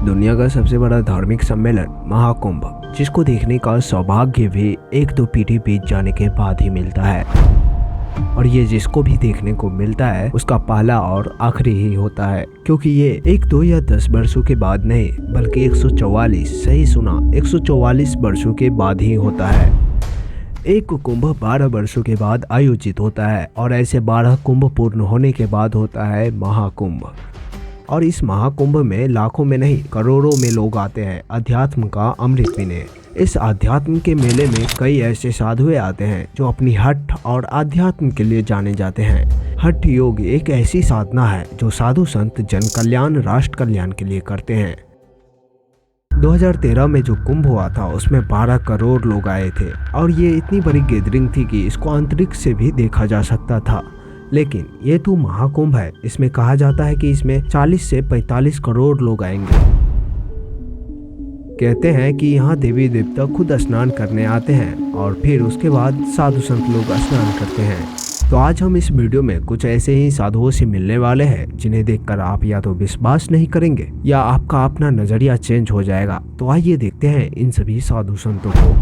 दुनिया का सबसे बड़ा धार्मिक सम्मेलन महाकुंभ, जिसको देखने का सौभाग्य भी एक दो पीढ़ी बीत जाने के बाद ही मिलता है। और ये जिसको भी देखने को मिलता है उसका पहला और आखिरी ही होता है, क्योंकि ये 1, 2 या 10 वर्षों के बाद नहीं बल्कि 144, सही सुना, 144 वर्षों के बाद ही होता है। एक कुंभ 12 वर्षों के बाद आयोजित होता है और ऐसे 12 कुंभ पूर्ण होने के बाद होता है महाकुंभ। और इस महाकुंभ में लाखों में नहीं करोड़ों में लोग आते हैं अध्यात्म का अमृत पीने। इस अध्यात्म के मेले में कई ऐसे साधुएं आते हैं जो अपनी हठ और अध्यात्म के लिए जाने जाते हैं। हठ योग एक ऐसी साधना है जो साधु संत जन कल्याण राष्ट्र कल्याण के लिए करते हैं। 2013 में जो कुंभ हुआ था उसमें 12 करोड़ लोग आए थे और ये इतनी बड़ी गैदरिंग थी कि इसको अंतरिक्ष से भी देखा जा सकता था। लेकिन ये तो महाकुंभ है, इसमें कहा जाता है कि इसमें 40 से 45 करोड़ लोग आएंगे। कहते हैं कि यहाँ देवी देवता खुद स्नान करने आते हैं और फिर उसके बाद साधु संत लोग स्नान करते हैं। तो आज हम इस वीडियो में कुछ ऐसे ही साधुओं से मिलने वाले हैं जिन्हें देखकर आप या तो विश्वास नहीं करेंगे या आपका अपना नजरिया चेंज हो जाएगा। तो आइए देखते हैं इन सभी साधु संतों को।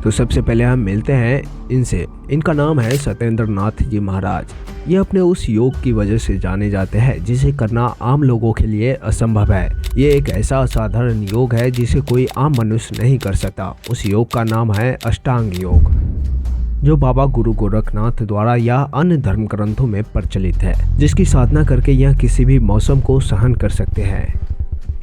तो सबसे पहले हम मिलते हैं इनसे। इनका नाम है सत्येंद्र नाथ जी महाराज। ये अपने उस योग की वजह से जाने जाते हैं जिसे करना आम लोगों के लिए असंभव है। ये एक ऐसा असाधारण योग है जिसे कोई आम मनुष्य नहीं कर सकता। उस योग का नाम है अष्टांग योग, जो बाबा गुरु गोरखनाथ द्वारा या अन्य धर्म ग्रंथों में प्रचलित है, जिसकी साधना करके यह किसी भी मौसम को सहन कर सकते हैं।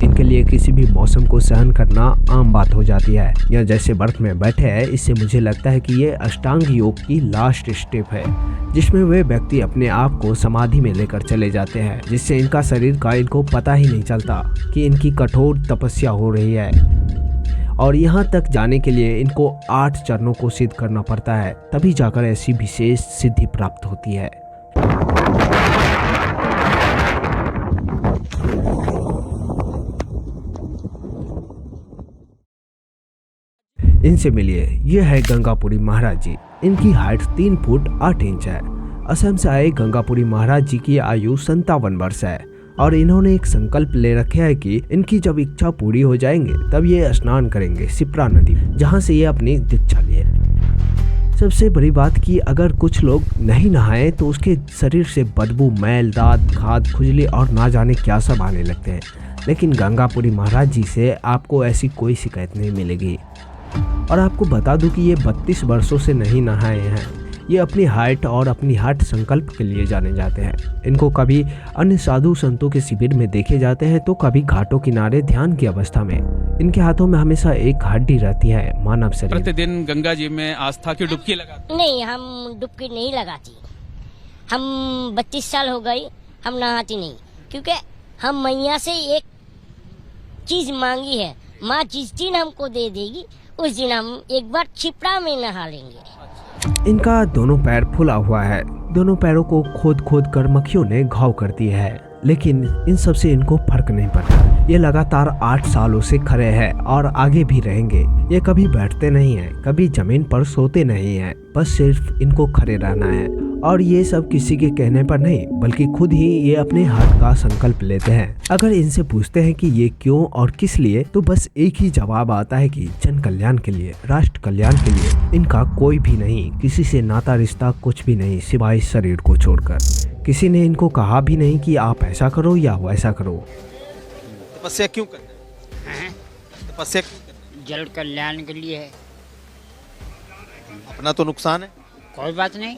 इनके लिए किसी भी मौसम को सहन करना आम बात हो जाती है। यह जैसे बर्फ में बैठे हैं, इससे मुझे लगता है कि ये अष्टांग योग की लास्ट स्टेप है, जिसमें वे व्यक्ति अपने आप को समाधि में लेकर चले जाते हैं, जिससे इनका शरीर का इनको पता ही नहीं चलता कि इनकी कठोर तपस्या हो रही है। और यहाँ तक जाने के लिए इनको 8 चरणों को सिद्ध करना पड़ता है, तभी जाकर ऐसी विशेष सिद्धि प्राप्त होती है। इनसे मिलिए, ये है गंगापुरी महाराज जी। इनकी हाइट 3 फुट 8 इंच है। असम से आए गंगापुरी महाराज जी की आयु 57 वर्ष है और इन्होंने एक संकल्प ले रखे है कि इनकी जब इच्छा पूरी हो जाएंगे तब ये स्नान करेंगे शिप्रा नदी, जहाँ से ये अपनी दीक्षा लिए। सबसे बड़ी बात कि अगर कुछ लोग नहीं नहाए तो उसके शरीर से बदबू, मैल, दाद, खाद, खुजली और ना जाने क्या सब आने लगते हैं। लेकिन गंगापुरी महाराज जी से आपको ऐसी कोई शिकायत नहीं मिलेगी। और आपको बता दूं कि ये 32 वर्षों से नहीं नहाए हैं। ये अपनी हाइट और अपनी हठ संकल्प के लिए जाने जाते हैं। इनको कभी अन्य साधु संतों के शिविर में देखे जाते हैं तो कभी घाटों किनारे ध्यान की अवस्था में। इनके हाथों में हमेशा एक हड्डी रहती है, मानव शरीर। प्रतिदिन गंगा जी में आस्था की डुबकी लगाते? नहीं, हम डुबकी नहीं लगाती। हम 32 साल हो गई, हम नहाती नहीं, क्योंकि हम मैया से एक चीज मांगी है। माँ जिस दिन हमको दे देगी उस दिन हम एक बार छिपड़ा में नहा लेंगे। इनका दोनों पैर फूला हुआ है। दोनों पैरों को खोद खोद कर मक्खियों ने घाव कर दिया है, लेकिन इन सब से इनको फर्क नहीं पड़ता। ये लगातार 8 सालों से खड़े हैं और आगे भी रहेंगे। ये कभी बैठते नहीं हैं, कभी जमीन पर सोते नहीं हैं, बस सिर्फ इनको खड़े रहना है। और ये सब किसी के कहने पर नहीं बल्कि खुद ही ये अपने हाथ का संकल्प लेते हैं। अगर इनसे पूछते हैं कि ये क्यों और किस लिए, तो बस एक ही जवाब आता है कि जन कल्याण के लिए, राष्ट्र कल्याण के लिए। इनका कोई भी नहीं, किसी से नाता रिश्ता कुछ भी नहीं सिवाय शरीर को छोड़कर। किसी ने इनको कहा भी नहीं कि आप ऐसा करो या वैसा करो। तपस्या क्यों करना है? तपस्या क्यों करना है? जल कल्याण के लिए है। अपना तो नुकसान है। कोई बात नहीं।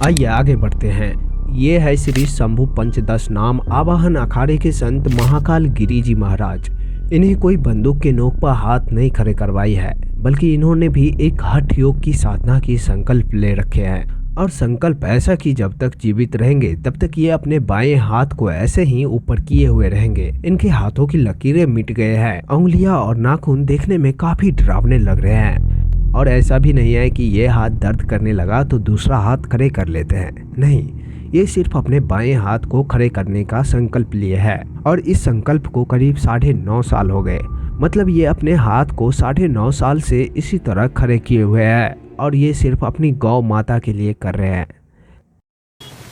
आइए आगे बढ़ते हैं। ये है श्री शंभु पंचदश नाम आवाहन अखाड़े के संत महाकाल गिरी जी महाराज। इन्हें कोई बंदूक के नोक पर हाथ नहीं खड़े करवाई है, बल्कि इन्होंने भी एक हठ योग की साधना की संकल्प ले रखे हैं। और संकल्प ऐसा कि जब तक जीवित रहेंगे तब तक ये अपने बाएं हाथ को ऐसे ही ऊपर किए हुए रहेंगे। इनके हाथों की लकीरें मिट गए हैं, उंगलियां और नाखून देखने में काफी डरावने लग रहे हैं। और ऐसा भी नहीं है कि ये हाथ दर्द करने लगा तो दूसरा हाथ खड़े कर लेते हैं, नहीं, ये सिर्फ अपने बाएं हाथ को खड़े करने का संकल्प लिए है और इस संकल्प को करीब 9.5 साल हो गए। मतलब ये अपने हाथ को 9.5 साल से इसी तरह खड़े किए हुए हैं और ये सिर्फ अपनी गौ माता के लिए कर रहे हैं।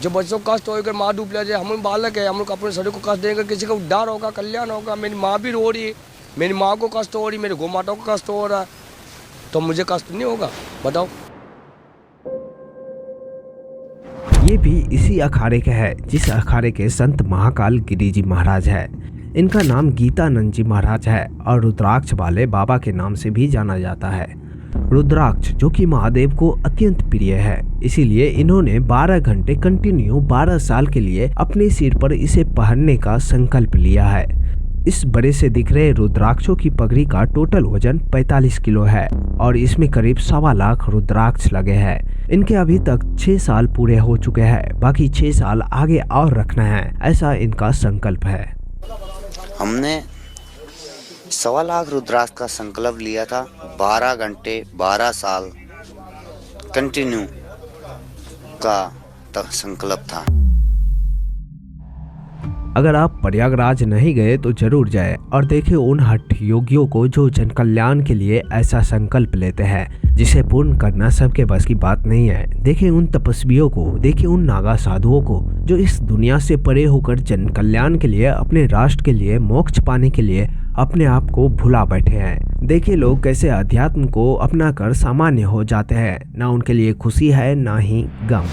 जो बच्चों को कष्ट होगा, माँ डूब जाए, हम बालक है, हम लोग अपने शरीर को कष्ट देंगे, किसी का उद्धार होगा, कल्याण होगा। मेरी माँ भी रो रही है, मेरी माँ को कष्ट हो रही है, मेरी गौ माता को कष्ट हो रहा है, तो मुझे कष्ट नहीं होगा? बताओ। ये भी इसी अखाड़े के है जिस अखाड़े के संत महाकाल गिरी जी महाराज है। इनका नाम गीतानंद जी महाराज है और रुद्राक्ष वाले बाबा के नाम से भी जाना जाता है। रुद्राक्ष जो कि महादेव को अत्यंत प्रिय है, इसीलिए इन्होंने 12 घंटे कंटिन्यू 12 साल के लिए अपने सिर पर इसे पहनने का संकल्प लिया है। इस बड़े से दिख रहे रुद्राक्षों की पगड़ी का टोटल वजन 45 किलो है और इसमें करीब 1.25 लाख रुद्राक्ष लगे हैं। इनके अभी तक 6 साल पूरे हो चुके हैं, बाकी 6 साल आगे और रखना है, ऐसा इनका संकल्प है। हमने 1.25 लाख रुद्राक्ष का संकल्प लिया था। 12 घंटे 12 साल कंटिन्यू का संकल्प था। अगर आप प्रयागराज नहीं गए तो जरूर जाए और देखें उन हठ योगियों को जो जन कल्याण के लिए ऐसा संकल्प लेते हैं जिसे पूर्ण करना सबके बस की बात नहीं है। देखें उन तपस्वियों को, देखें उन नागा साधुओं को जो इस दुनिया से परे होकर जन कल्याण के लिए, अपने राष्ट्र के लिए, मोक्ष पाने के लिए अपने आप को भुला बैठे हैं। देखिए लोग कैसे अध्यात्म को अपना कर सामान्य हो जाते हैं। ना उनके लिए खुशी है ना ही गम।